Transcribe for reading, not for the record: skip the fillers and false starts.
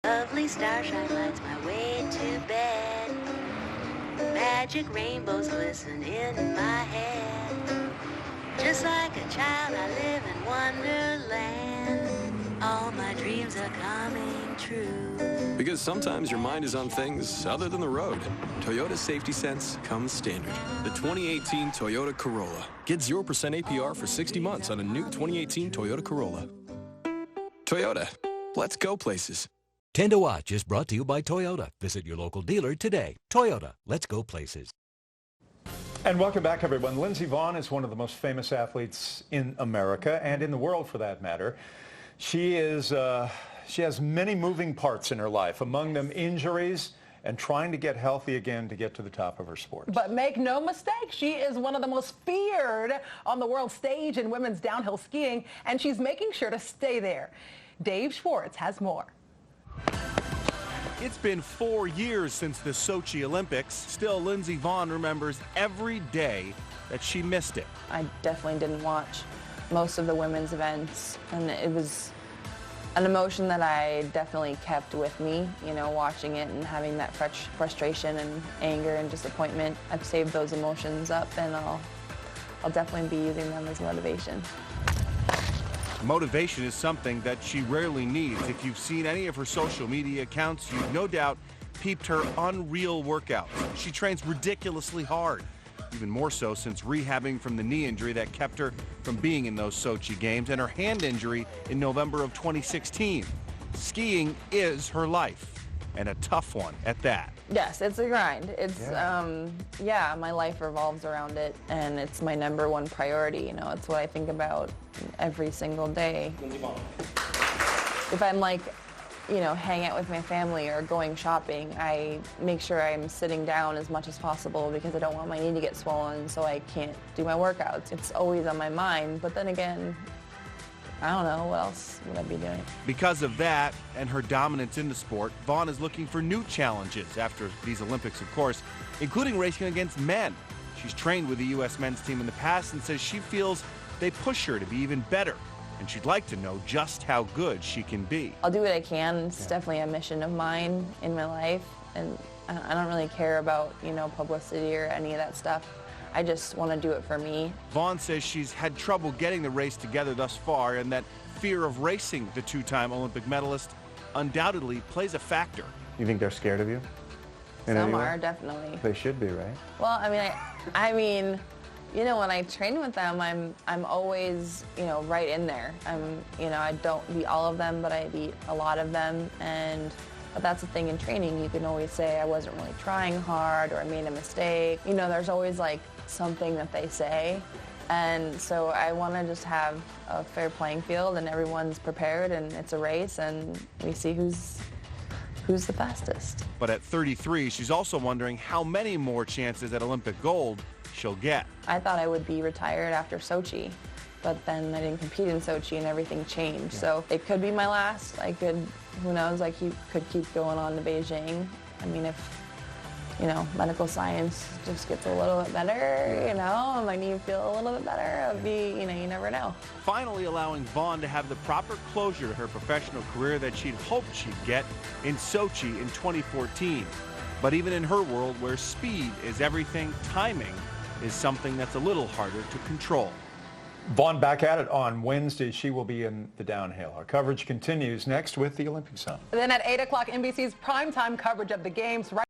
Lovely starshine lights my way to bed. Magic rainbows glisten in my head. Just like a child, I live in wonderland. All my dreams are coming true. Because sometimes your mind is on things other than the road. Toyota Safety Sense comes standard. The 2018 Toyota Corolla gets 0% APR for 60 months on a new 2018 Toyota Corolla. Toyota, let's go places. 10 to Watch is brought to you by Toyota. Visit your local dealer today. Toyota, let's go places. And welcome back, everyone. Lindsey Vonn is one of the most famous athletes in America and in the world, for that matter. She has many moving parts in her life, among them injuries and trying to get healthy again to get to the top of her sport. But make no mistake, she is one of the most feared on the world stage in women's downhill skiing, and she's making sure to stay there. Dave Schwartz has more. It's been 4 years since the Sochi Olympics. Still, Lindsey Vonn remembers every day that she missed it. I definitely didn't watch most of the women's events, and it was an emotion that I definitely kept with me, you know, watching it and having that frustration and anger and disappointment. I've saved those emotions up, and I'll definitely be using them as motivation. Motivation is something that she rarely needs. If you've seen any of her social media accounts, you've no doubt peeped her unreal workouts. She trains ridiculously hard, even more so since rehabbing from the knee injury that kept her from being in those Sochi games and her hand injury in November of 2016. Skiing is her life, and a tough one at that. Yes, it's a grind. It's, yeah, my life revolves around it, and it's my #1 priority. You know, it's what I think about every single day. If I'm like, you know, hanging out with my family or going shopping, I make sure I'm sitting down as much as possible because I don't want my knee to get swollen so I can't do my workouts. It's always on my mind, but then again, I don't know, what else would I be doing? Because of that and her dominance in the sport, Vonn is looking for new challenges after these Olympics, of course, including racing against men. She's trained with the U.S. men's team in the past and says she feels they push her to be even better, and she'd like to know just how good she can be. I'll do what I can. It's definitely a mission of mine in my life, and I don't really care about, you know, publicity or any of that stuff. I just want to do it for me. Vonn says she's had trouble getting the race together thus far, and that fear of racing the two-time Olympic medalist undoubtedly plays a factor. You think they're scared of you? Some are, definitely. They should be, right? Well, I mean, you know, when I train with them, I'm always, you know, right in there. You know, I don't beat all of them, but I beat a lot of them, but that's the thing in training. You can always say I wasn't really trying hard or I made a mistake. You know, there's always like something that they say. And so I want to just have a fair playing field and everyone's prepared and it's a race and we see who's the fastest. But at 33, she's also wondering how many more chances at Olympic gold she'll get. I thought I would be retired after Sochi, but then I didn't compete in Sochi and everything changed. So it could be my last. I could, who knows, I could keep going on to Beijing. I mean, if, you know, medical science just gets a little bit better, you know, my knee feel a little bit better, it'd be, you know, you never know. Finally allowing Vonn to have the proper closure to her professional career that she'd hoped she'd get in Sochi in 2014. But even in her world where speed is everything, timing is something that's a little harder to control. Vonn back at it on Wednesday. She will be in the downhill. Our coverage continues next with the Olympics on. Then at 8 o'clock, NBC's primetime coverage of the games right